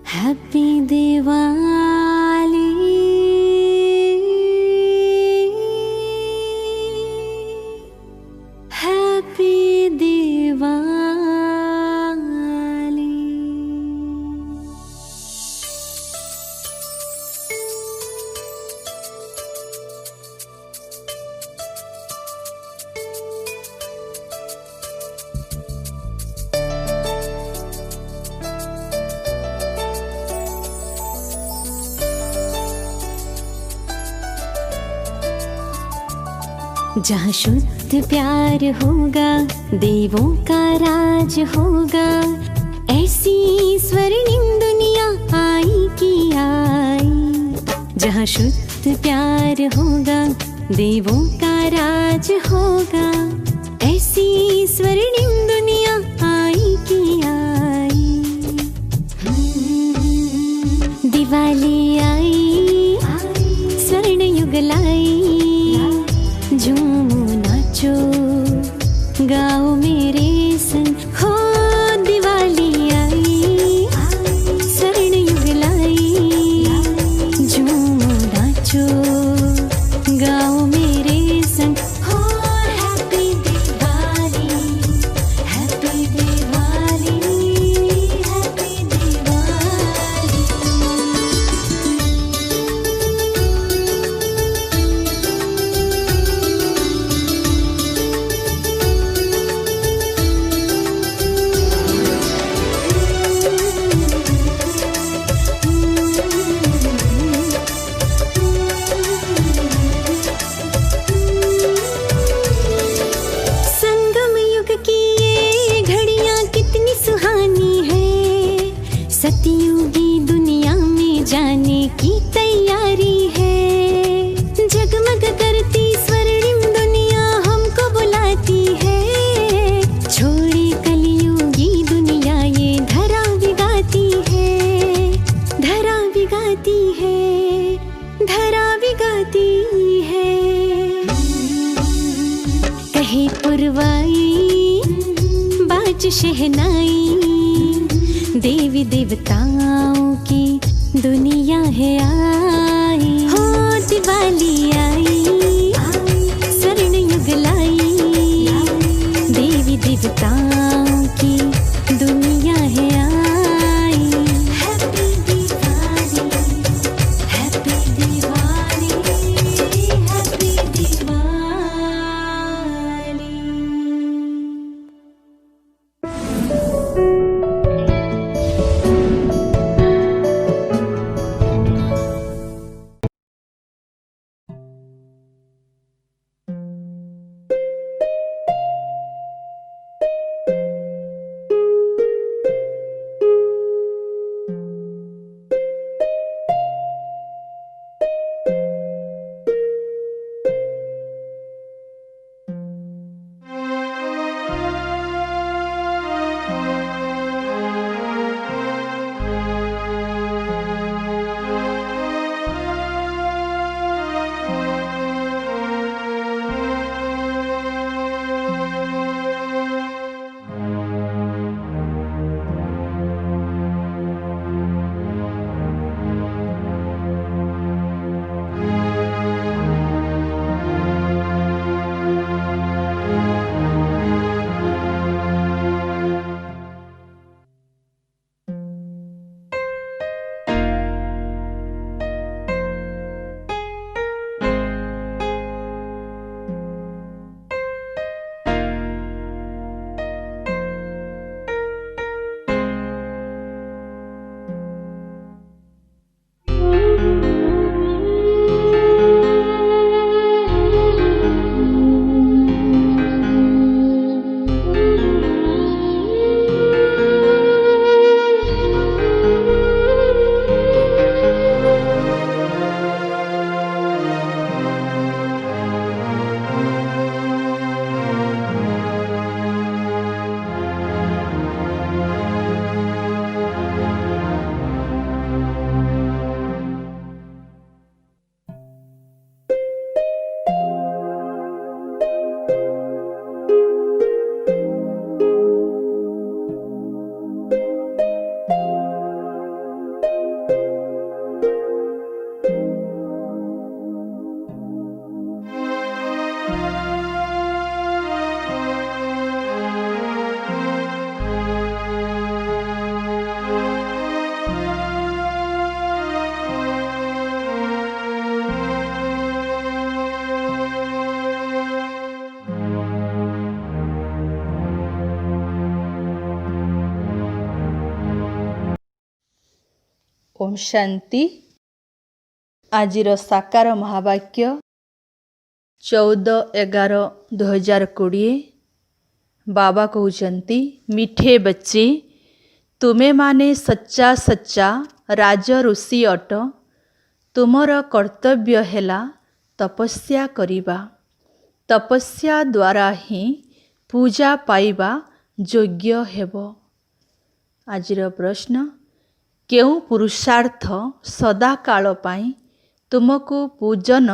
Happy Diwali. Happy Diwali. जहाँ शुद्ध प्यार होगा, देवों का राज होगा, ऐसी स्वर्णिम दुनिया आई की आई। जहाँ शुद्ध प्यार होगा, देवों का राज होगा, ऐसी स्वर्णिम दुनिया आई की आई। दिवाली आई, स्वर्ण युग लाई, झूमो नाचो गाओ मेरे संग। हो दिवाली आई, स्वर्ण युग लाई, झूमो नाचो गाओ मेरे संग। हो happy Diwali, happy Diwali, happy Diwali. सतयुगी दुनिया में जाने की तैयारी है। जगमग करती स्वर्णिम दुनिया हमको बुलाती है। छोड़े कलयुगी दुनिया ये धरा बिगाती है, धरा बिगाती है, धरा बिगाती है। कहे पुरवाई बाज शहनाई, देवी देवताओं की दुनिया है आई। हो दिवाली आई, स्वर्ण युग लाई, देवी देवताओं की दुनिया है आई। Happy Diwali, happy Diwali, happy Diwali. ओम शांति। आजिर साकार महावाक्य 14/11/2020। बाबा कहउचंती, मिठे बच्चे तुमे माने सच्चा सच्चा राज ऋषि अट। तुमर कर्तव्य हेला तपस्या करिबा। तपस्या द्वारा ही पूजा पाइबा योग्य हेबो। आजिर प्रश्न, केउ पुरुषार्थ सदा काल पाई तुमको पूजन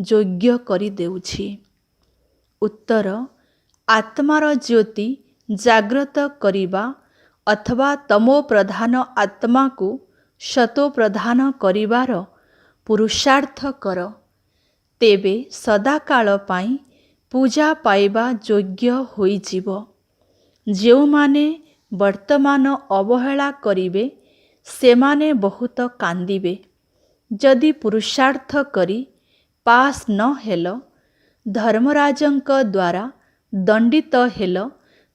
योग्य करि देउछि? उत्तर, आत्मार ज्योति जाग्रत करिबा अथवा तमो प्रधान आत्मा को शतो प्रधान करिबार पुरुषार्थ कर। तेबे सदा काल पाई पूजा पाइबा योग्य होई जीवो। जेउमाने वर्तमान अवहेला करिबे सेमाने बहुत कांदिबे। जदि पुरुषार्थ करी पास न हेल, धर्मराजंक द्वारा दंडित हेल,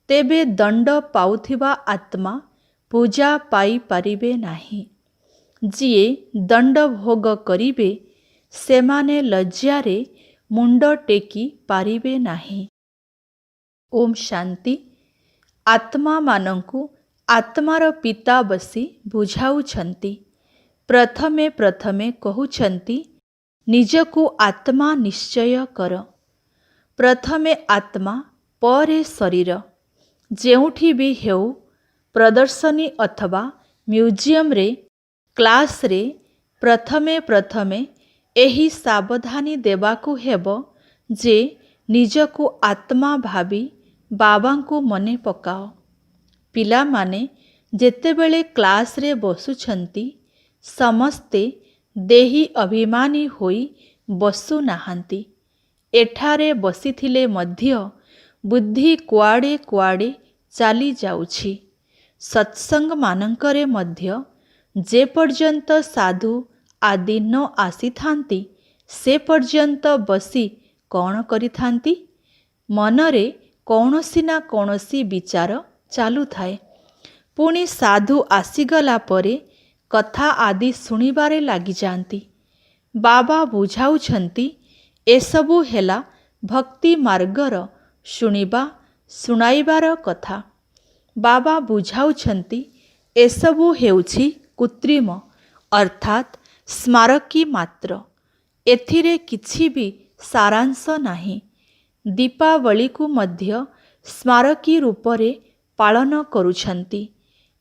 तेबे दंड पाउथिबा आत्मा पूजा पाई पारिबे नाही। जिए दंड भोग करिबे सेमाने लज्जारे मुंड टेकी पारिबे नाही। ओम शांति। आत्मा मानंकु आत्मार पिता बसी बुझाउछंती। प्रथमे प्रथमे कहउछंती, निजकु आत्मा निश्चय कर। प्रथमे आत्मा परे शरीर। जेउठी भी हेउ, प्रदर्शनी अथवा म्यूजियम रे, क्लास रे, प्रथमे प्रथमे एही सावधानी देबाकु हेबो जे निजकु आत्मा भाबी बाबांकु मने पकाओ। पिला माने जेतेबेले क्लास रे बसुछंती, समस्ते देही अभिमानी होई बसु नाहांती। एठारे बसिथिले मध्य बुद्धि कुआडे कुआडे चाली जाउछि। सत्संग मानंकरे मध्य जे पर्यंत साधु आदि न आसीथांती से पर्यंत बसी कौन करिथांती? मनरे कौनसी ना कौनसी विचार चालू थाए। पुणी साधु आसीगला परे कथा आदि सुनिबारे लागि जांती। बाबा बुझाउछंती, एसबु हेला भक्ति मार्गर शुणिबा सुनाइबार कथा। बाबा बुझाउछंती, एसबु हेउछि कृत्रिम अर्थात स्मारकी मात्र। एथिरे किछि भी सारांश नाही। दीपावली को मध्य स्मारकी रूपरे पालन करुछंती।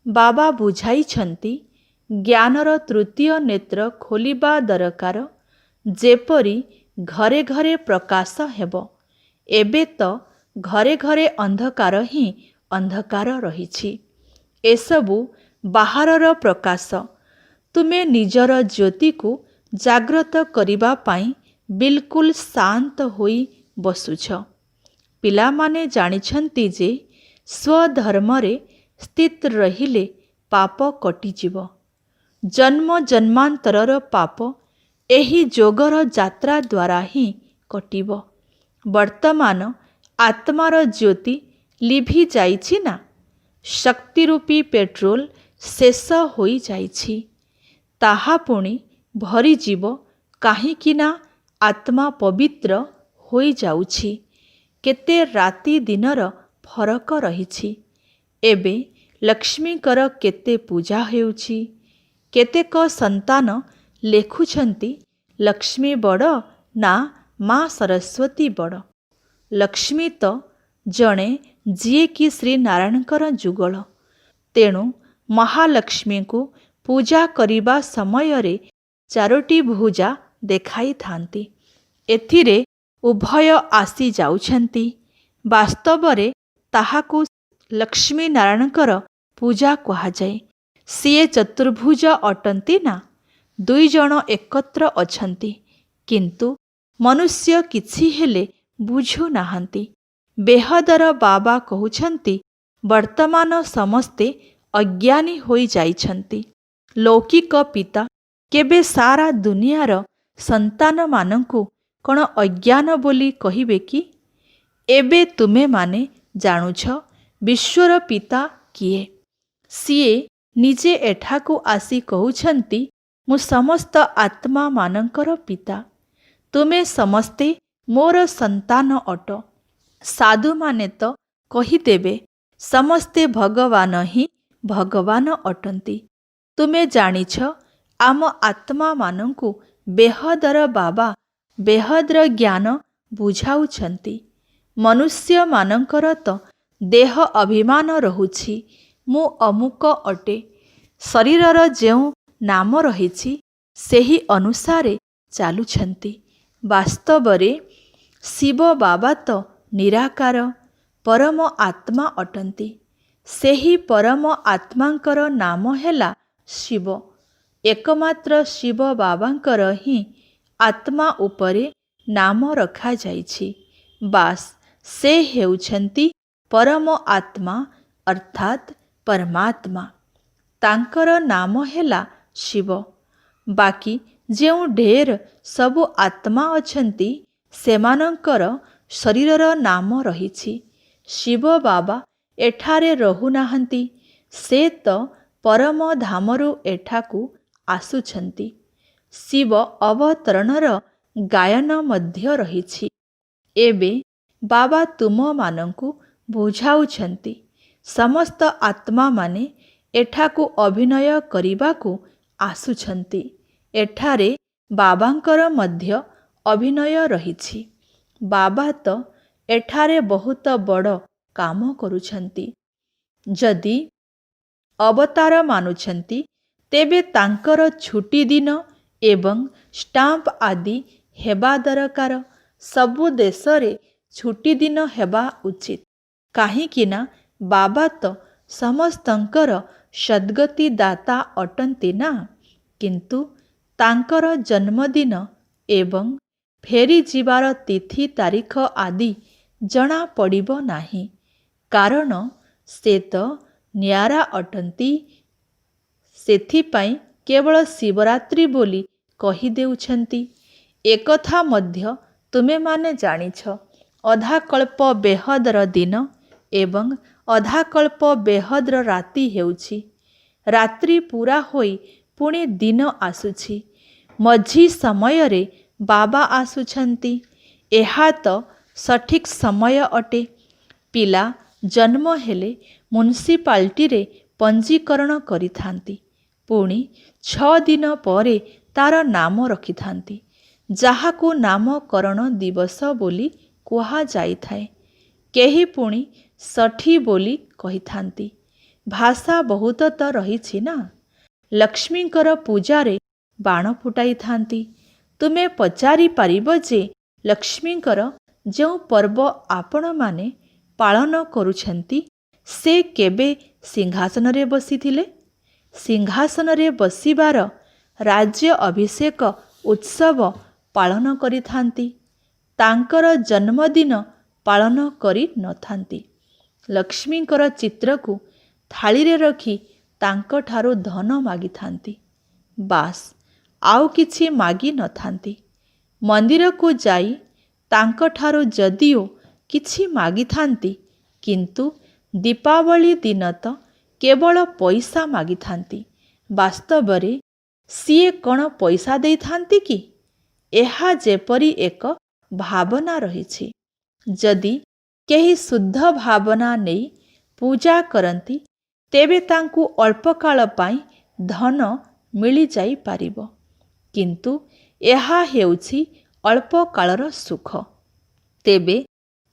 बाबा बुझाइछंती, ज्ञानर तृतीय नेत्र खोलिबा दरकार, जेपरी घरे घरे प्रकाश हेबो। एबे तो घरे घरे अंधकार ही अंधकार रहिछि। एसबु बाहरर प्रकाश। तुमे निजर ज्योति को जाग्रत करिबा पाई बिल्कुल शांत होई बसुछ। पिलामाने जानिछंती जे स्वधर्मरे स्थित रहिले पाप कटिजिव। जन्म जन्मांतरर पाप एही जोगर यात्रा द्वारा ही कटिब। वर्तमान आत्मार ज्योति लिभि जाइछि ना। शक्ति रूपी पेट्रोल शेष होई जाइछि। ताहा पुणी भरी जीव काहीकिना आत्मा पवित्र होई जाउछि। केते राति दिनर फरक रहिछि। एबे लक्ष्मीकर केते पूजा हेउछि। केतेक संतान लेखुछंती, लक्ष्मी बड़ ना माँ सरस्वती बड़। लक्ष्मी तो जणे जिए कि श्री नारायणकर जुगल। तेणु महालक्ष्मी को पूजा करिबा समयरे चारोटी भुजा देखाई थांती। एथिरे उभय आसी जाउछंती। वास्तवरे ताहाकु लक्ष्मी नारायणकर पूजा कहाजाए। सिए चतुर्भुज अटंती ना। दुई जण एकत्र अछंती, किंतु मनुष्य किछि हेले बुझु नाहांती। बेहदर बाबा कहउछंती, वर्तमान समस्ते अज्ञानी होई जाइछंती। लौकिक पिता केबे सारा दुनियार संतान मानंकु कोन अज्ञान बोली कहिबे कि? एबे तुमे माने जानुछ विश्वर पिता किए। सिए निजे एठाकु आसी कहउछंती, ମୁଁ ସମସ୍ତ ଆତ୍ମାମାନଙ୍କର ପିତା। ତୁମେ ସମସ୍ତେ ମୋର ସନ୍ତାନ ଅଟ। ସାଧୁମାନେ ତ କହିଦେବେ ସମସ୍ତେ ଭଗବାନ ହିଁ ଭଗବାନ ଅଟନ୍ତି। ତୁମେ ଜାଣିଛ ଆମ ଆତ୍ମାମାନଙ୍କୁ ବେହଦର ବାବା ବେହଦର ଜ୍ଞାନ ବୁଝାଉଛନ୍ତି। ମନୁଷ୍ୟମାନଙ୍କର ତ ଦେହ ଅଭିମାନ ରହୁଛି, ମୁଁ ଅମୁକ ଅଟେ। ଶରୀରର ଯେଉଁ ନାମ ରହିଛି ସେହି ଅନୁସାରେ ଚାଲୁଛନ୍ତି। ବାସ୍ତବରେ ଶିବ ବାବା ତ ନିରାକାର ପରମ ଆତ୍ମା ଅଟନ୍ତି। ସେହି ପରମ ଆତ୍ମାଙ୍କର ନାମ ହେଲା ଶିବ। ଏକମାତ୍ର ଶିବ ବାବାଙ୍କର ହିଁ ଆତ୍ମା ଉପରେ ନାମ ରଖାଯାଇଛି। ବାସ୍ ସେ ହେଉଛନ୍ତି ପରମ ଆତ୍ମା ଅର୍ଥାତ୍ ପରମାତ୍ମା। ତାଙ୍କର ନାମ ହେଲା ଶିବ। ବାକି ଯେଉଁ ଢେର ସବୁ ଆତ୍ମା ଅଛନ୍ତି ସେମାନଙ୍କର ଶରୀରର ନାମ ରହିଛି। ଶିବ ବାବା ଏଠାରେ ରହୁନାହାନ୍ତି, ସେ ତ ପରମ ଧାମରୁ ଏଠାକୁ ଆସୁଛନ୍ତି। ଶିବ ଅବତରଣର ଗାୟନ ମଧ୍ୟ ରହିଛି। ଏବେ ବାବା ତୁମମାନଙ୍କୁ ବୁଝାଉଛନ୍ତି ସମସ୍ତ ଆତ୍ମାମାନେ ଏଠାକୁ ଅଭିନୟ କରିବାକୁ ଆସୁଛନ୍ତି। ଏଠାରେ ବାବାଙ୍କର ମଧ୍ୟ ଅଭିନୟ ରହିଛି। ବାବା ତ ଏଠାରେ ବହୁତ ବଡ଼ କାମ କରୁଛନ୍ତି। ଯଦି ଅବତାର ମାନୁଛନ୍ତି ତେବେ ତାଙ୍କର ଛୁଟି ଦିନ ଏବଂ ଷ୍ଟାମ୍ପ ଆଦି ହେବା ଦରକାର। ସବୁ ଦେଶରେ ଛୁଟି ଦିନ ହେବା ଉଚିତ, କାହିଁକିନା ବାବା ତ ସମସ୍ତଙ୍କର ସଦ୍ଗତି ଦାତା ଅଟନ୍ତି ନା। କିନ୍ତୁ ତାଙ୍କର ଜନ୍ମଦିନ ଏବଂ ଫେରିଯିବାର ତିଥି ତାରିଖ ଆଦି ଜଣାପଡ଼ିବ ନାହିଁ, କାରଣ ସେ ତ ନ୍ୟାରା ଅଟନ୍ତି। ସେଥିପାଇଁ କେବଳ ଶିବରାତ୍ରି ବୋଲି କହିଦେଉଛନ୍ତି। ଏକଥା ମଧ୍ୟ ତୁମେମାନେ ଜାଣିଛ, ଅଧାକଳ୍ପ ବେହଦର ଦିନ ଏବଂ ଅଧାକଳ୍ପ ବେହଦର ରାତି ହେଉଛି। ରାତ୍ରି ପୂରା ହୋଇ ପୁଣି ଦିନ ଆସୁଛି। ମଝି ସମୟରେ ବାବା ଆସୁଛନ୍ତି। ଏହା ତ ସଠିକ୍ ସମୟ ଅଟେ। ପିଲା ଜନ୍ମ ହେଲେ ମ୍ୟୁନିସିପାଲିଟିରେ ପଞ୍ଜୀକରଣ କରିଥାନ୍ତି। ପୁଣି 6 ଦିନ ପରେ ତା'ର ନାମ ରଖିଥାନ୍ତି, ଯାହାକୁ ନାମକରଣ ଦିବସ ବୋଲି କୁହାଯାଇଥାଏ। କେହି ପୁଣି ଷଠୀ ବୋଲି କହିଥାନ୍ତି। ଭାଷା ବହୁତ ତ ରହିଛି ନା। ଲକ୍ଷ୍ମୀଙ୍କର ପୂଜାରେ ବାଣ ଫୁଟାଇଥାନ୍ତି। ତୁମେ ପଚାରିପାରିବ ଯେ ଲକ୍ଷ୍ମୀଙ୍କର ଯେଉଁ ପର୍ବ ଆପଣମାନେ ପାଳନ କରୁଛନ୍ତି ସେ କେବେ ସିଂହାସନରେ ବସିଥିଲେ? ସିଂହାସନରେ ବସିବାର ରାଜ୍ୟ ଅଭିଷେକ ଉତ୍ସବ ପାଳନ କରିଥାନ୍ତି। ତାଙ୍କର ଜନ୍ମଦିନ ପାଳନ କରିନଥାନ୍ତି। ଲକ୍ଷ୍ମୀଙ୍କର ଚିତ୍ରକୁ ଥାଳିରେ ରଖି ତାଙ୍କଠାରୁ ଧନ ମାଗିଥାନ୍ତି। ବାସ୍, ଆଉ କିଛି ମାଗିନଥାନ୍ତି। ମନ୍ଦିରକୁ ଯାଇ ତାଙ୍କଠାରୁ ଯଦିଓ କିଛି ମାଗିଥାନ୍ତି, କିନ୍ତୁ ଦୀପାବଳି ଦିନ ତ କେବଳ ପଇସା ମାଗିଥାନ୍ତି। ବାସ୍ତବରେ ସିଏ କ'ଣ ପଇସା ଦେଇଥାନ୍ତି କି? ଏହା ଯେପରି ଏକ ଭାବନା ରହିଛି। ଯଦି କେହି ଶୁଦ୍ଧ ଭାବନା ନେଇ ପୂଜା କରନ୍ତି ତେବେ ତାଙ୍କୁ ଅଳ୍ପକାଳ ପାଇଁ ଧନ ମିଳିଯାଇପାରିବ, କିନ୍ତୁ ଏହା ହେଉଛି ଅଳ୍ପକାଳର ସୁଖ। ତେବେ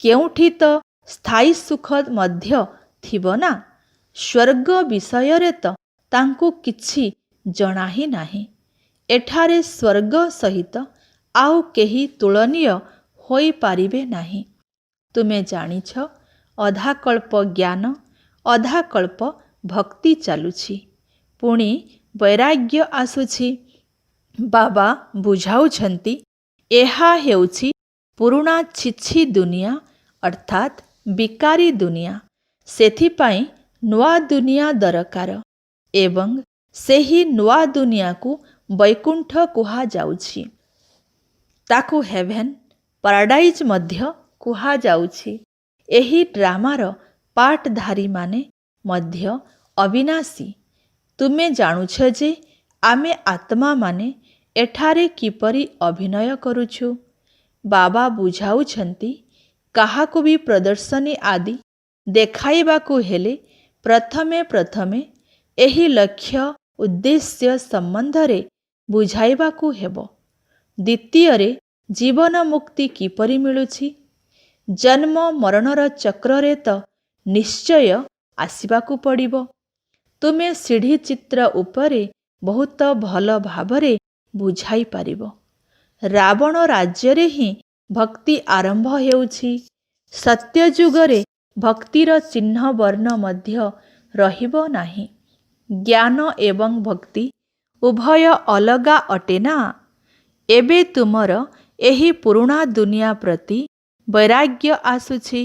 କେଉଁଠି ତ ସ୍ଥାୟୀ ସୁଖ ମଧ୍ୟ ଥିବ ନା। ସ୍ୱର୍ଗ ବିଷୟରେ ତ ତାଙ୍କୁ କିଛି ଜଣା ହିଁ ନାହିଁ। ଏଠାରେ ସ୍ୱର୍ଗ ସହିତ ଆଉ କେହି ତୁଳନୀୟ ହୋଇପାରିବେ ନାହିଁ। ତୁମେ ଜାଣିଛ, ଅଧାକଳ୍ପ ଜ୍ଞାନ ଅଧାକଳ୍ପ ଭକ୍ତି ଚାଲୁଛି, ପୁଣି ବୈରାଗ୍ୟ ଆସୁଛି। ବାବା ବୁଝାଉଛନ୍ତି ଏହା ହେଉଛି ପୁରୁଣା ଛିଛି ଦୁନିଆ ଅର୍ଥାତ୍ ବିକାରୀ ଦୁନିଆ। ସେଥିପାଇଁ ନୂଆ ଦୁନିଆ ଦରକାର ଏବଂ ସେହି ନୂଆ ଦୁନିଆକୁ ବୈକୁଣ୍ଠ କୁହାଯାଉଛି। ତାକୁ ହେଭେନ୍, ପାରାଡାଇଜ୍ ମଧ୍ୟ କୁହାଯାଉଛି। ଏହି ଡ୍ରାମାର ପାର୍ଟଧାରୀମାନେ ମଧ୍ୟ ଅବିନାଶୀ। ତୁମେ ଜାଣୁଛ ଯେ ଆମେ ଆତ୍ମାମାନେ ଏଠାରେ କିପରି ଅଭିନୟ କରୁଛୁ? ବାବା ବୁଝାଉଛନ୍ତି, କାହାକୁ ବି ପ୍ରଦର୍ଶନୀ ଆଦି ଦେଖାଇବାକୁ ହେଲେ ପ୍ରଥମେ ଏହି ଲକ୍ଷ୍ୟ ଉଦ୍ଦେଶ୍ୟ ସମ୍ବନ୍ଧରେ ବୁଝାଇବାକୁ ହେବ। ଦ୍ୱିତୀୟରେ, ଜୀବନ ମୁକ୍ତି କିପରି ମିଳୁଛି? ଜନ୍ମ ମରଣର ଚକ୍ରରେ ତ ନିଶ୍ଚୟ ଆସିବାକୁ ପଡ଼ିବ। ତୁମେ ସିଢ଼ି ଚିତ୍ର ଉପରେ ବହୁତ ଭଲ ଭାବରେ ବୁଝାଇ ପାରିବ। ରାବଣ ରାଜ୍ୟରେ ହିଁ ଭକ୍ତି ଆରମ୍ଭ ହେଉଛି। ସତ୍ୟଯୁଗରେ ଭକ୍ତିର ଚିହ୍ନ ବର୍ଣ୍ଣ ମଧ୍ୟ ରହିବ ନାହିଁ। ଜ୍ଞାନ ଏବଂ ଭକ୍ତି ଉଭୟ ଅଲଗା ଅଟେ ନା। ଏବେ ତୁମର ଏହି ପୁରୁଣା ଦୁନିଆ ପ୍ରତି ବୈରାଗ୍ୟ ଆସୁଛି।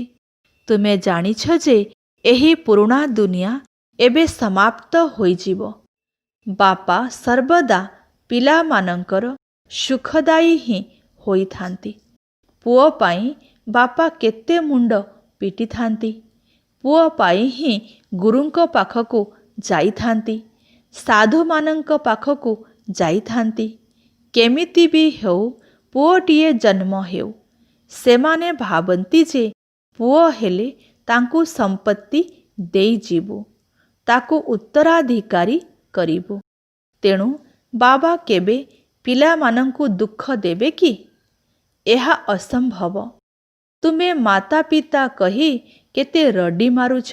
ତୁମେ ଜାଣିଛ ଯେ ଏହି ପୁରୁଣା ଦୁନିଆ ଏବେ ସମାପ୍ତ ହୋଇଯିବ। ବାପା ସର୍ବଦା ପିଲାମାନଙ୍କର ସୁଖଦାୟୀ ହିଁ ହୋଇଥାନ୍ତି। ପୁଅ ପାଇଁ ବାପା କେତେ ମୁଣ୍ଡ ପିଟିଥାନ୍ତି। ପୁଅ ପାଇଁ ହିଁ ଗୁରୁଙ୍କ ପାଖକୁ ଯାଇଥାନ୍ତି, ସାଧୁମାନଙ୍କ ପାଖକୁ ଯାଇଥାନ୍ତି। କେମିତି ବି ହେଉ ପୁଅଟିଏ ଜନ୍ମ ହେଉ। ସେମାନେ ଭାବନ୍ତି ଯେ ପୁଅ ହେଲେ ତାଙ୍କୁ ସମ୍ପତ୍ତି ଦେଇଯିବୁ, ତାକୁ ଉତ୍ତରାଧିକାରୀ କରିବୁ। ତେଣୁ ବାବା କେବେ ପିଲାମାନଙ୍କୁ ଦୁଃଖ ଦେବେ କି? ଏହା ଅସମ୍ଭବ। ତୁମେ ମାତା ପିତା କହି କେତେ ରଡ଼ି ମାରୁଛ।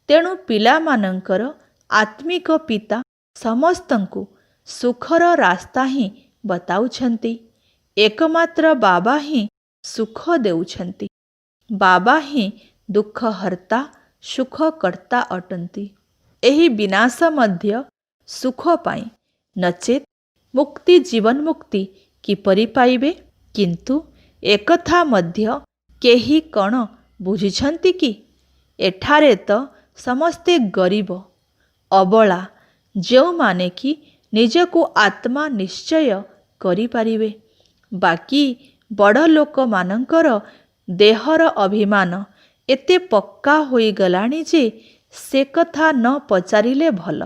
ତେଣୁ ପିଲାମାନଙ୍କର ଆତ୍ମିକ ପିତା ସମସ୍ତଙ୍କୁ ସୁଖର ରାସ୍ତା ହିଁ ବତାଉଛନ୍ତି। ଏକମାତ୍ର ବାବା ହିଁ ସୁଖ ଦେଉଛନ୍ତି। ବାବା ହିଁ ଦୁଃଖହର୍ତ୍ତା ସୁଖକର୍ତ୍ତା ଅଟନ୍ତି। ଏହି ବିନାଶ ମଧ୍ୟ ସୁଖ ପାଇଁ, ନଚେତ୍ ମୁକ୍ତି ଜୀବନ ମୁକ୍ତି କିପରି ପାଇବେ? କିନ୍ତୁ ଏକଥା ମଧ୍ୟ କେହି କ'ଣ ବୁଝୁଛନ୍ତି କି? ଏଠାରେ ତ ସମସ୍ତେ ଗରିବ ଅବଳା, ଯେଉଁମାନେ କି ନିଜକୁ ଆତ୍ମା ନିଶ୍ଚୟ କରିପାରିବେ। ବାକି ବଡ଼ ଲୋକମାନଙ୍କର ଦେହର ଅଭିମାନ ଏତେ ପକ୍କା ହୋଇଗଲାଣି ଯେ ସେ କଥା ନ ପଚାରିଲେ ଭଲ।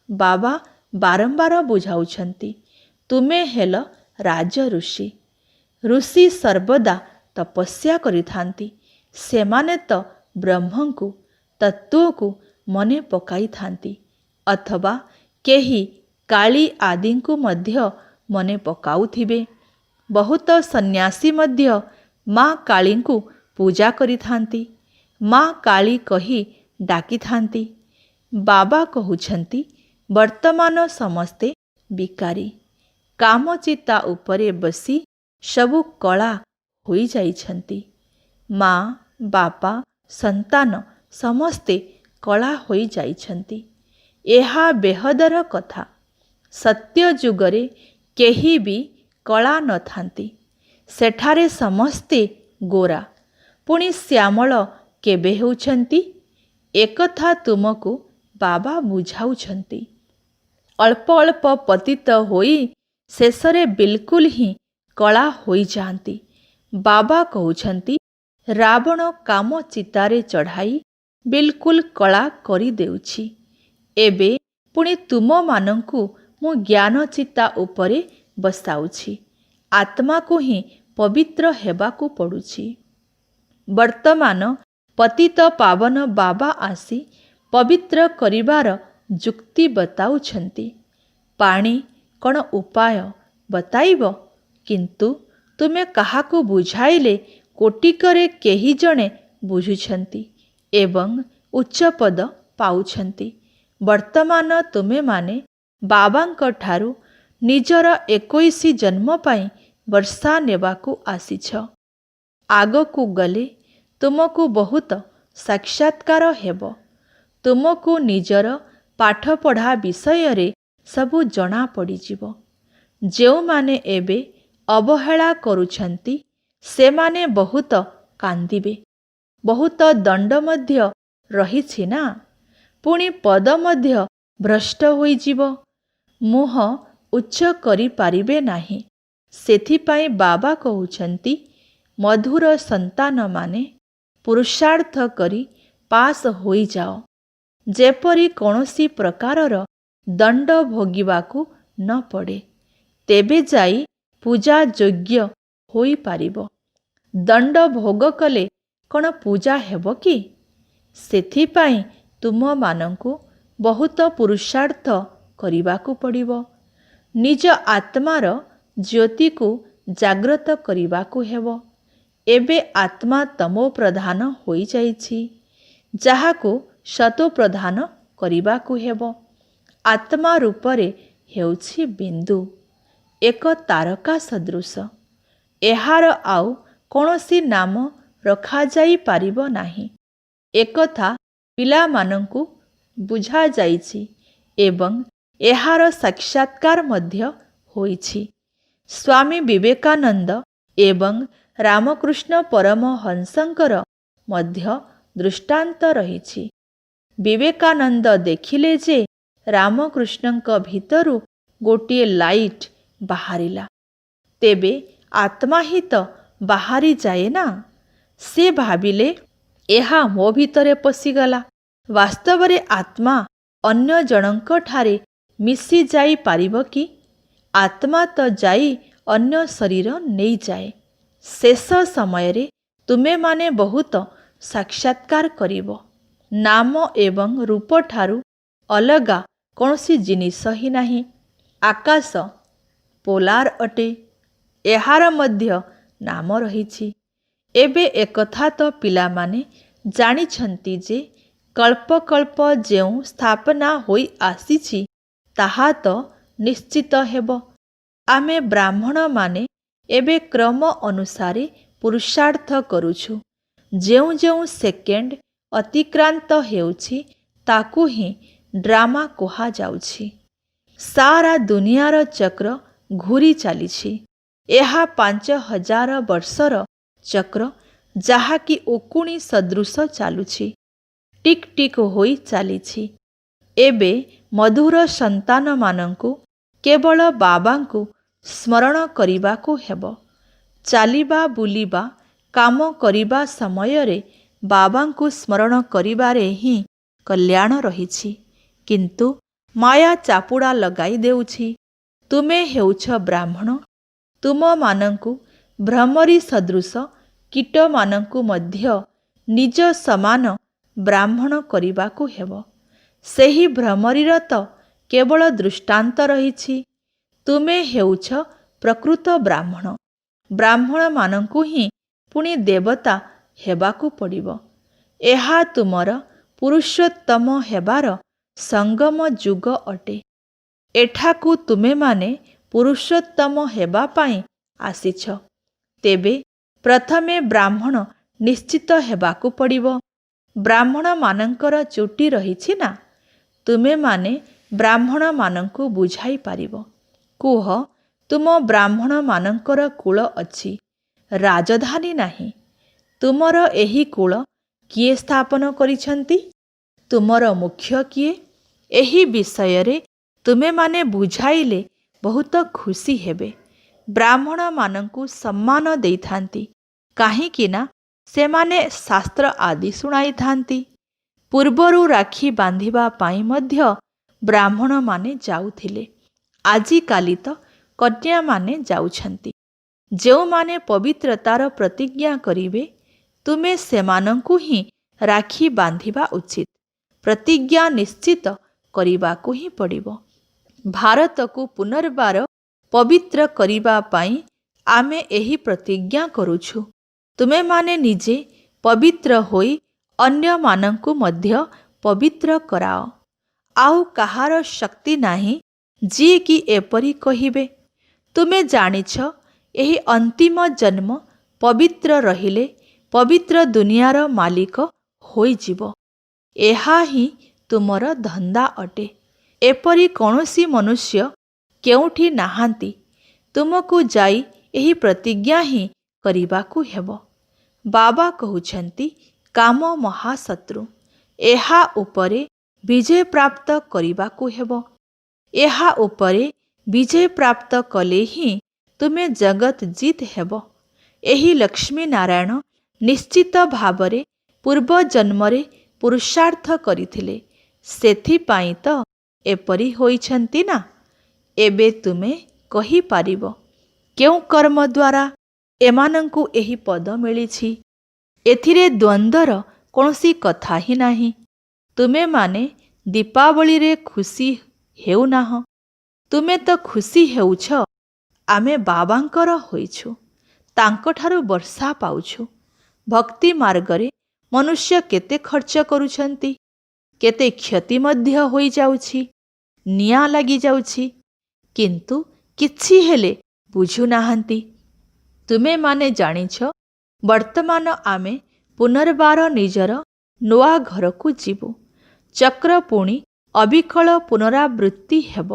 ବାବା ବାରମ୍ବାର ବୁଝାଉଛନ୍ତି, ତୁମେ ହେଲ ରାଜଋଷି। ଋଷି ସର୍ବଦା ତପସ୍ୟା କରିଥାନ୍ତି। ସେମାନେ ତ ବ୍ରହ୍ମଙ୍କୁ, ତତ୍ତ୍ୱକୁ ମନେ ପକାଇଥାନ୍ତି, ଅଥବା କେହି କାଳୀ ଆଦିଙ୍କୁ ମଧ୍ୟ ମନେ ପକାଉଥିବେ। ବହୁତ ସନ୍ନ୍ୟାସୀ ମଧ୍ୟ ମା କାଳୀଙ୍କୁ ପୂଜା କରିଥାନ୍ତି, ମା କାଳୀ କହି ଡାକିଥାନ୍ତି। ବାବା କହୁଛନ୍ତି, ବର୍ତ୍ତମାନ ସମସ୍ତେ ବିକାରୀ। କାମଚିତା ଉପରେ ବସି ସବୁ କଳା ହୋଇଯାଇଛନ୍ତି। ମା, ବାପା, ସନ୍ତାନ ସମସ୍ତେ କଳା ହୋଇଯାଇଛନ୍ତି। ଏହା ବେହଦର କଥା। ସତ୍ୟ ଯୁଗରେ କେହି ବି କଳା ନଥାନ୍ତି। ସେଠାରେ ସମସ୍ତେ ଗୋରା। ପୁଣି ଶ୍ୟାମଳ କେବେ ହେଉଛନ୍ତି? ଏକଥା ତୁମକୁ ବାବା ବୁଝାଉଛନ୍ତି। ଅଳ୍ପ ଅଳ୍ପ ପତିତ ହୋଇ ଶେଷରେ ବିଲକୁଲ ହିଁ କଳା ହୋଇଯାଆନ୍ତି। ବାବା କହୁଛନ୍ତି, ରାବଣ କାମ ଚିତାରେ ଚଢ଼ାଇ ବିଲକୁଲ କଳା କରିଦେଉଛି। ଏବେ ପୁଣି ତୁମମାନଙ୍କୁ ମୁଁ ଜ୍ଞାନ ଚିତା ଉପରେ ବସାଉଛି। ଆତ୍ମାକୁ ହିଁ ପବିତ୍ର ହେବାକୁ ପଡ଼ୁଛି। ବର୍ତ୍ତମାନ ପତିତ ପାବନ ବାବା ଆସି ପବିତ୍ର କରିବାର ଯୁକ୍ତି ବତାଉଛନ୍ତି। ପାଣି କ'ଣ ଉପାୟ ବତାଇବ? କିନ୍ତୁ ତୁମେ କାହାକୁ ବୁଝାଇଲେ କୋଟିକରେ କେହି ଜଣେ ବୁଝୁଛନ୍ତି ଏବଂ ଉଚ୍ଚପଦ ପାଉଛନ୍ତି। ବର୍ତ୍ତମାନ ତୁମେମାନେ ବାବାଙ୍କଠାରୁ ନିଜର 21 ଜନ୍ମ ପାଇଁ ବର୍ଷା ନେବାକୁ ଆସିଛ। ଆଗକୁ ଗଲେ ତୁମକୁ ବହୁତ ସାକ୍ଷାତକାର ହେବ। ତୁମକୁ ନିଜର ପାଠପଢ଼ା ବିଷୟରେ ସବୁ ଜଣାପଡ଼ିଯିବ। ଯେଉଁମାନେ ଏବେ ଅବହେଳା କରୁଛନ୍ତି ସେମାନେ ବହୁତ କାନ୍ଦିବେ। ବହୁତ ଦଣ୍ଡ ମଧ୍ୟ ରହିଛି ନା। ପୁଣି ପଦ ମଧ୍ୟ ଭ୍ରଷ୍ଟ ହୋଇଯିବ। ମୁହଁ ଉଚ୍ଚ କରିପାରିବେ ନାହିଁ। ସେଥିପାଇଁ ବାବା କହୁଛନ୍ତି, ମଧୁର ସନ୍ତାନମାନେ ପୁରୁଷାର୍ଥ କରି ପାସ୍ ହୋଇଯାଅ। ଯେପରି କୌଣସି ପ୍ରକାରର ଦଣ୍ଡ ଭୋଗିବାକୁ ନ ପଡ଼େ, ତେବେ ଯାଇ ପୂଜା ଯୋଗ୍ୟ ହୋଇପାରିବ। ଦଣ୍ଡ ଭୋଗ କଲେ କ'ଣ ପୂଜା ହେବ କି? ସେଥିପାଇଁ ତୁମମାନଙ୍କୁ ବହୁତ ପୁରୁଷାର୍ଥ କରିବାକୁ ପଡ଼ିବ। ନିଜ ଆତ୍ମାର ଜ୍ୟୋତିକୁ ଜାଗ୍ରତ କରିବାକୁ ହେବ। ଏବେ ଆତ୍ମା ତମୋ ପ୍ରଧାନ ହୋଇଯାଇଛି, ଯାହାକୁ ସତୋ ପ୍ରଧାନ କରିବାକୁ ହେବ। ଆତ୍ମା ରୂପରେ ହେଉଛି ବିନ୍ଦୁ, ଏକ ତାରକା ସଦୃଶ। ଏହାର ଆଉ କୌଣସି ନାମ ରଖାଯାଇପାରିବ ନାହିଁ। ଏକଥା ପିଲାମାନଙ୍କୁ ବୁଝାଯାଇଛି ଏବଂ ଏହାର ସାକ୍ଷାତକାର ମଧ୍ୟ ହୋଇଛି। ସ୍ୱାମୀ ବିବେକାନନ୍ଦ ଏବଂ ରାମକୃଷ୍ଣ ପରମହଂସଙ୍କର ମଧ୍ୟ ଦୃଷ୍ଟାନ୍ତ ରହିଛି। ବିବେକାନନ୍ଦ ଦେଖିଲେ ଯେ ରାମକୃଷ୍ଣଙ୍କ ଭିତରୁ ଗୋଟିଏ ଲାଇଟ୍ ବାହାରିଲା, ତେବେ ଆତ୍ମା ହିଁ ତ ବାହାରିଯାଏ ନା। ସେ ଭାବିଲେ ଏହା ମୋ ଭିତରେ ପଶିଗଲା। ବାସ୍ତବରେ ଆତ୍ମା ଅନ୍ୟ ଜଣଙ୍କଠାରେ ମିଶିଯାଇପାରିବ କି? ଆତ୍ମା ତ ଯାଇ ଅନ୍ୟ ଶରୀର ନେଇଯାଏ। ଶେଷ ସମୟରେ ତୁମେମାନେ ବହୁତ ସାକ୍ଷାତକାର କରିବ। ନାମ ଏବଂ ରୂପଠାରୁ ଅଲଗା କୌଣସି ଜିନିଷ ହିଁ ନାହିଁ। ଆକାଶ ପୋଲାର ଅଟେ, ଏହାର ମଧ୍ୟ ନାମ ରହିଛି। ଏବେ ଏକଥା ତ ପିଲାମାନେ ଜାଣିଛନ୍ତି ଯେ କଳ୍ପକଳ୍ପ ଯେଉଁ ସ୍ଥାପନା ହୋଇ ଆସିଛି ତାହା ତ ନିଶ୍ଚିତ ହେବ। ଆମେ ବ୍ରାହ୍ମଣମାନେ ଏବେ କ୍ରମ ଅନୁସାରେ ପୁରୁଷାର୍ଥ କରୁଛୁ। ଯେଉଁ ଯେଉଁ ସେକେଣ୍ଡ ଅତିକ୍ରାନ୍ତ ହେଉଛି ତାକୁ ହିଁ ଡ୍ରାମା କୁହାଯାଉଛି। ସାରା ଦୁନିଆର ଚକ୍ର ଘୂରି ଚାଲିଛି। ଏହା 5000 ବର୍ଷର ଚକ୍ର, ଯାହାକି ଉକୁଣି ସଦୃଶ ଚାଲୁଛି। ଟିକ୍ ଟିକ୍ ହୋଇ ଚାଲିଛି। ଏବେ ମଧୁର ସନ୍ତାନମାନଙ୍କୁ କେବଳ ବାବାଙ୍କୁ ସ୍ମରଣ କରିବାକୁ ହେବ। ଚାଲିବା, ବୁଲିବା, କାମ କରିବା ସମୟରେ ବାବାଙ୍କୁ ସ୍ମରଣ କରିବାରେ ହିଁ କଲ୍ୟାଣ ରହିଛି। କିନ୍ତୁ ମାୟା ଚାପୁଡ଼ା ଲଗାଇ ଦେଉଛି। ତୁମେ ହେଉଛ ବ୍ରାହ୍ମଣ, ତୁମମାନଙ୍କୁ ଭ୍ରମରୀ ସଦୃଶ କୀଟମାନଙ୍କୁ ମଧ୍ୟ ନିଜ ସମାନ ବ୍ରାହ୍ମଣ କରିବାକୁ ହେବ। ସେହି ଭ୍ରମରୀର ତ କେବଳ ଦୃଷ୍ଟାନ୍ତ ରହିଛି। ତୁମେ ହେଉଛ ପ୍ରକୃତ ବ୍ରାହ୍ମଣ। ବ୍ରାହ୍ମଣମାନଙ୍କୁ ହିଁ ପୁଣି ଦେବତା ହେବାକୁ ପଡ଼ିବ। ଏହା ତୁମର ପୁରୁଷୋତ୍ତମ ହେବାର ସଙ୍ଗମ ଯୁଗ ଅଟେ। ଏଠାକୁ ତୁମେମାନେ ପୁରୁଷୋତ୍ତମ ହେବା ପାଇଁ ଆସିଛ। ତେବେ ପ୍ରଥମେ ବ୍ରାହ୍ମଣ ନିଶ୍ଚିତ ହେବାକୁ ପଡ଼ିବ। ବ୍ରାହ୍ମଣମାନଙ୍କର ଚୁଟି ରହିଛି ନା? ତୁମେମାନେ ବ୍ରାହ୍ମଣମାନଙ୍କୁ ବୁଝାଇ ପାରିବ। କୁହ, ତୁମ ବ୍ରାହ୍ମଣମାନଙ୍କର କୁଳ ଅଛି, ରାଜଧାନୀ ନାହିଁ। ତୁମର ଏହି କୁଳ କିଏ ସ୍ଥାପନ କରିଛନ୍ତି? ତୁମର ମୁଖ୍ୟ କିଏ? ଏହି ବିଷୟରେ ତୁମେମାନେ ବୁଝାଇଲେ ବହୁତ ଖୁସି ହେବେ। ବ୍ରାହ୍ମଣମାନଙ୍କୁ ସମ୍ମାନ ଦେଇଥାନ୍ତି, କାହିଁକି ନା ସେମାନେ ଶାସ୍ତ୍ର ଆଦି ଶୁଣାଇଥାନ୍ତି। ପୂର୍ବରୁ ରାକ୍ଷୀ ବାନ୍ଧିବା ପାଇଁ ମଧ୍ୟ ବ୍ରାହ୍ମଣମାନେ ଯାଉଥିଲେ। ଆଜିକାଲି ତ କନ୍ୟାମାନେ ଯାଉଛନ୍ତି। ଯେଉଁମାନେ ପବିତ୍ରତାର ପ୍ରତିଜ୍ଞା କରିବେ, ତୁମେ ସେମାନଙ୍କୁ ହିଁ ରାକ୍ଷୀ ବାନ୍ଧିବା ଉଚିତ। ପ୍ରତିଜ୍ଞା ନିଶ୍ଚିତ କରିବାକୁ ହିଁ ପଡ଼ିବ। ଭାରତକୁ ପୁନର୍ବାର ପବିତ୍ର କରିବା ପାଇଁ ଆମେ ଏହି ପ୍ରତିଜ୍ଞା କରୁଛୁ। ତୁମେମାନେ ନିଜେ ପବିତ୍ର ହୋଇ ଅନ୍ୟମାନଙ୍କୁ ମଧ୍ୟ ପବିତ୍ର କରାଅ। ଆଉ କାହାର ଶକ୍ତି ନାହିଁ ଯିଏକି ଏପରି କହିବେ। ତୁମେ ଜାଣିଛ, ଏହି ଅନ୍ତିମ ଜନ୍ମ ପବିତ୍ର ରହିଲେ ପବିତ୍ର ଦୁନିଆର ମାଲିକ ହୋଇଯିବ। ଏହା ହିଁ ତୁମର ଧନ୍ଦା ଅଟେ। ଏପରି କୌଣସି ମନୁଷ୍ୟ କେଉଁଠି ନାହାନ୍ତି। ତୁମକୁ ଯାଇ ଏହି ପ୍ରତିଜ୍ଞା ହିଁ କରିବାକୁ ହେବ। ବାବା କହୁଛନ୍ତି, କାମ ମହାଶତ୍ରୁ। ଏହା ଉପରେ ବିଜୟ ପ୍ରାପ୍ତ କରିବାକୁ ହେବ। ଏହା ଉପରେ ବିଜୟ ପ୍ରାପ୍ତ କଲେ ହିଁ ତୁମେ ଜଗତ ଜିତ୍ ହେବ। ଏହି ଲକ୍ଷ୍ମୀ ନାରାୟଣ ନିଶ୍ଚିତ ଭାବରେ ପୂର୍ବ ଜନ୍ମରେ ପୁରୁଷାର୍ଥ କରିଥିଲେ। ସେଥିପାଇଁ ତ ଏପରି ହୋଇଛନ୍ତି ନା? ଏବେ ତୁମେ କହିପାରିବ କେଉଁ କର୍ମ ଦ୍ୱାରା ଏମାନଙ୍କୁ ଏହି ପଦ ମିଳିଛି? ଏଥିରେ ଦ୍ୱନ୍ଦ୍ୱର କୌଣସି କଥା ହିଁ ନାହିଁ। ତୁମେମାନେ ଦୀପାବଳିରେ ଖୁସି ହେଉନାହଁ। ତୁମେ ତ ଖୁସି ହେଉଛ ଆମେ ବାବାଙ୍କର ହୋଇଛୁ, ତାଙ୍କଠାରୁ ବର୍ଷା ପାଉଛୁ। ଭକ୍ତି ମାର୍ଗରେ ମନୁଷ୍ୟ କେତେ ଖର୍ଚ୍ଚ କରୁଛନ୍ତି, କେତେ କ୍ଷତି ମଧ୍ୟ ହୋଇଯାଉଛି, ନିଆଁ ଲାଗିଯାଉଛି, କିନ୍ତୁ କିଛି ହେଲେ ବୁଝୁନାହାନ୍ତି। ତୁମେମାନେ ଜାଣିଛ ବର୍ତ୍ତମାନ ଆମେ ପୁନର୍ବାର ନିଜର ନୂଆ ଘରକୁ ଯିବୁ। ଚକ୍ର ପୁଣି ଅବିକଳ ପୁନରାବୃତ୍ତି ହେବ।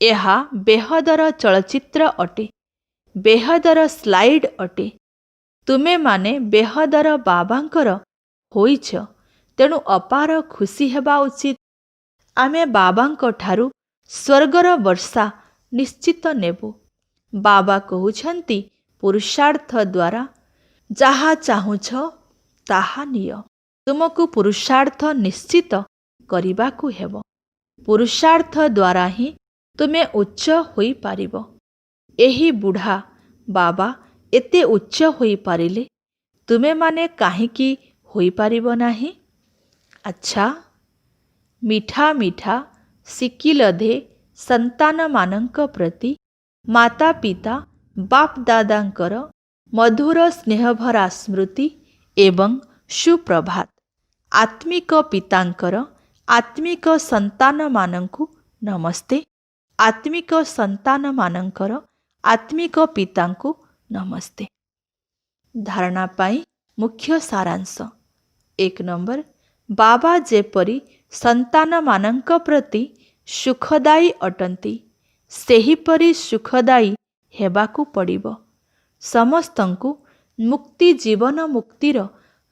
ଏହା ବେହଦର ଚଳଚ୍ଚିତ୍ର ଅଟେ, ବେହଦର ସ୍ଲାଇଡ୍ ଅଟେ। ତୁମେମାନେ ବେହଦର ବାବାଙ୍କର ହୋଇଛ, ତେଣୁ ଅପାର ଖୁସି ହେବା ଉଚିତ। ଆମେ ବାବାଙ୍କ ଠାରୁ ସ୍ୱର୍ଗର ବର୍ଷା ନିଶ୍ଚିତ ନେବୁ। ବାବା କହୁଛନ୍ତି ପୁରୁଷାର୍ଥ ଦ୍ୱାରା ଯାହା ଚାହୁଁଛ ତାହା ନିଅ। ତୁମକୁ ପୁରୁଷାର୍ଥ ନିଶ୍ଚିତ କରିବାକୁ ହେବ। ପୁରୁଷାର୍ଥ ଦ୍ୱାରା ହିଁ ତୁମେ ଉଚ୍ଚ ହୋଇପାରିବ। ଏହି ବୁଢ଼ା ବାବା ଏତେ ଉଚ୍ଚ ହୋଇପାରିଲେ, ତୁମେମାନେ କାହିଁକି ହୋଇପାରିବ ନାହିଁ? ଆଚ୍ଛା, ମିଠା ମିଠା ଶିକିଲଧେ ସନ୍ତାନମାନଙ୍କ ପ୍ରତି ମାତା ପିତା ବାପ ଦାଦାଙ୍କର ମଧୁର ସ୍ନେହଭରା ସ୍ମୃତି ଏବଂ ସୁପ୍ରଭାତ। ଆତ୍ମିକ ପିତାଙ୍କର ଆତ୍ମିକ ସନ୍ତାନମାନଙ୍କୁ ନମସ୍ତେ। ଆତ୍ମିକ ସନ୍ତାନମାନଙ୍କର ଆତ୍ମିକ ପିତାଙ୍କୁ ନମସ୍ତେ। ଧାରଣା ପାଇଁ ମୁଖ୍ୟ ସାରାଂଶ। 1 ନମ୍ବର, ବାବା ଯେପରି ସନ୍ତାନମାନଙ୍କ ପ୍ରତି ସୁଖଦାୟୀ ଅଟନ୍ତି, ସେହିପରି ସୁଖଦାୟୀ ହେବାକୁ ପଡ଼ିବ। ସମସ୍ତଙ୍କୁ ମୁକ୍ତି ଜୀବନ ମୁକ୍ତିର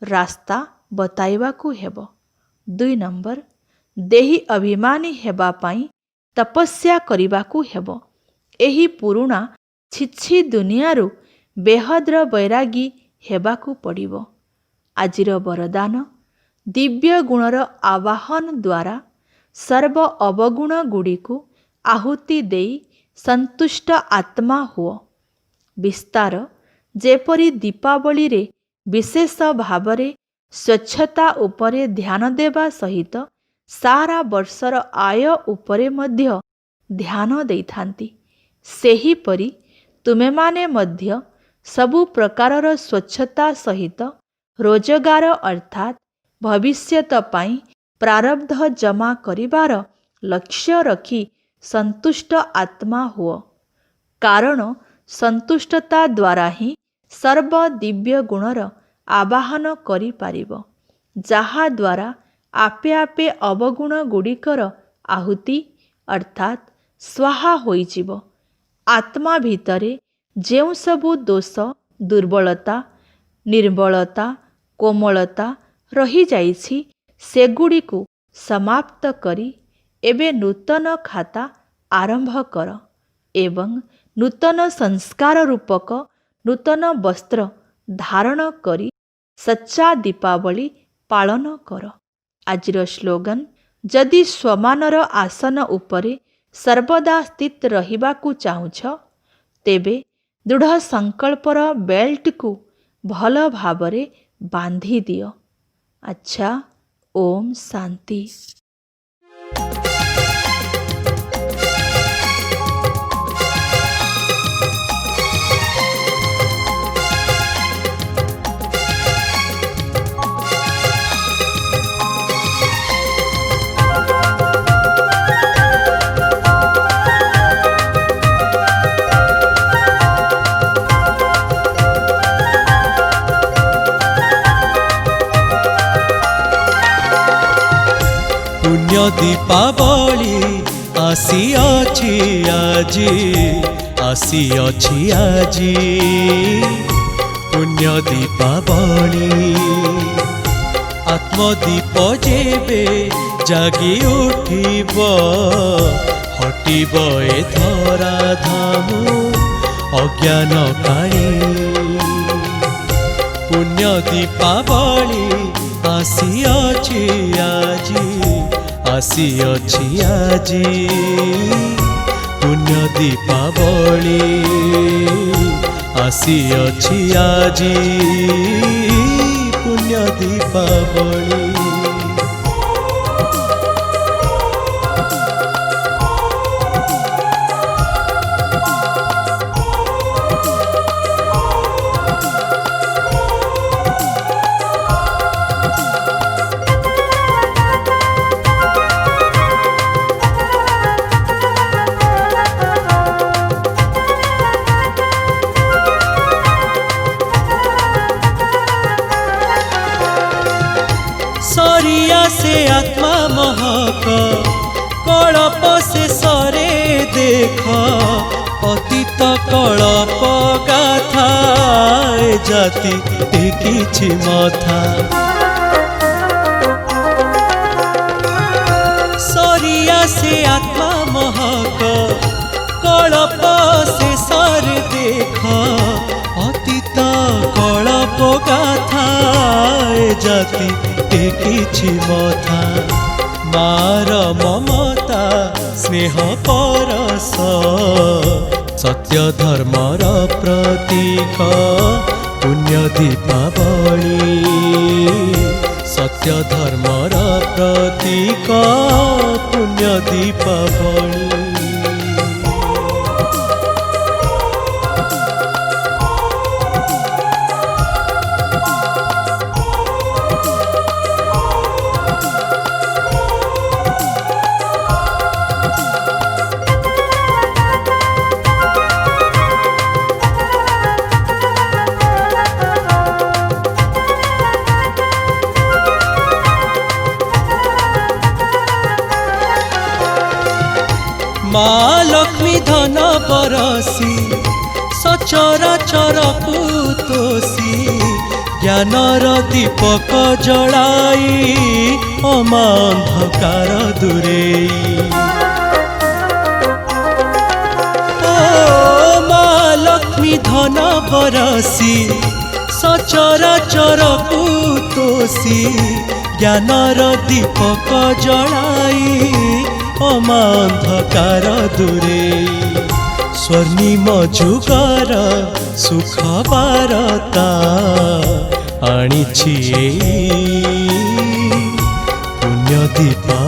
ରାସ୍ତା ବତାଇବାକୁ ହେବ। 2 ନମ୍ବର, ଦେହୀ ଅଭିମାନୀ ହେବା ପାଇଁ ତପସ୍ୟା କରିବାକୁ ହେବ। ଏହି ପୁରୁଣା ଛିଛି ଦୁନିଆରୁ ବେହଦର ବୈରାଗୀ ହେବାକୁ ପଡ଼ିବ। ଆଜିର ବରଦାନ, ଦିବ୍ୟ ଗୁଣର ଆବାହନ ଦ୍ୱାରା ସର୍ବ ଅବଗୁଣ ଗୁଡ଼ିକୁ ଆହୁତି ଦେଇ ସନ୍ତୁଷ୍ଟ ଆତ୍ମା ହୁଅ। ବିସ୍ତାର, ଯେପରି ଦୀପାବଳିରେ ବିଶେଷ ଭାବରେ ସ୍ୱଚ୍ଛତା ଉପରେ ଧ୍ୟାନ ଦେବା ସହିତ ସାରା ବର୍ଷର ଆୟ ଉପରେ ମଧ୍ୟ ଧ୍ୟାନ ଦେଇଥାନ୍ତି, ସେହିପରି ତୁମେମାନେ ମଧ୍ୟ ସବୁ ପ୍ରକାରର ସ୍ୱଚ୍ଛତା ସହିତ ରୋଜଗାର ଅର୍ଥାତ୍ ଭବିଷ୍ୟତ ପାଇଁ ପ୍ରାରବ୍ଧ ଜମା କରିବାର ଲକ୍ଷ୍ୟ ରଖି ସନ୍ତୁଷ୍ଟ ଆତ୍ମା ହୁଅ। କାରଣ ସନ୍ତୁଷ୍ଟତା ଦ୍ୱାରା ହିଁ ସର୍ବ ଦିବ୍ୟ ଗୁଣର ଆବାହନ କରିପାରିବ, ଯାହାଦ୍ୱାରା ଆପେ ଆପେ ଅବଗୁଣ ଗୁଡ଼ିକର ଆହୁତି ଅର୍ଥାତ୍ ସ୍ୱାହା ହୋଇଯିବ। ଆତ୍ମା ଭିତରେ ଯେଉଁ ସବୁ ଦୋଷ, ଦୁର୍ବଳତା, ନିର୍ବଳତା, କୋମଳତା ରହିଯାଇଛି, ସେଗୁଡ଼ିକୁ ସମାପ୍ତ କରି ଏବେ ନୂତନ ଖାତା ଆରମ୍ଭ କର ଏବଂ ନୂତନ ସଂସ୍କାର ରୂପକ ନୂତନ ବସ୍ତ୍ର ଧାରଣ କରି ସଚ୍ଚା ଦୀପାବଳି ପାଳନ କର। ଆଜିର ସ୍ଲୋଗାନ, ଯଦି ସ୍ୱମାନର ଆସନ ଉପରେ ସର୍ବଦା ସ୍ଥିତ ରହିବାକୁ ଚାହୁଁଛ, ତେବେ ଦୃଢ଼ ସଂକଳ୍ପର ବେଲ୍ଟକୁ ଭଲ ଭାବରେ ବାନ୍ଧି ଦିଅ। ଆଚ୍ଛା, ଓମ୍ ଶାନ୍ତି। पुण्य दीपावली आसिअछि आजी, आसिअछि आजी पुण्य दीपावली। आत्मदीप जेबे जागी उठिब, हटिब ए धरा धामु अज्ञान काली। पुण्य दीपावली आसिअछि आजी, ଆସିଅଛି ଆଜି ପୁଣ୍ୟ ଦୀପାବଳି ଆସିଅଛି ଆଜି ପୁଣ୍ୟ ଦୀପାବଳି। सरिया से आत्मा महक कलप से सरे देख अतीत कलप गाथा जाति किछि मथा। सरिया से आत्मा महक कलप से सर देख अतीत कलप गाथा जाति किछि मथा। मार ममता स्नेह परस सत्य धर्मर प्रतीक पुण्य दीपावली सत्य धर्मर प्रतीक पुण्य दीपावली। माँ लक्ष्मी धन बरसी सचराचर तोषी ज्ञानर दीपक जलाई अमा अंधकार दूरेई। माँ लक्ष्मी धन बरसी सचराचर तोषी ज्ञानर दीपक जलाई अमा अंधकार दूरेई। स्वर्णिम जुगर सुख बारता आनिछि पुण्य दीपा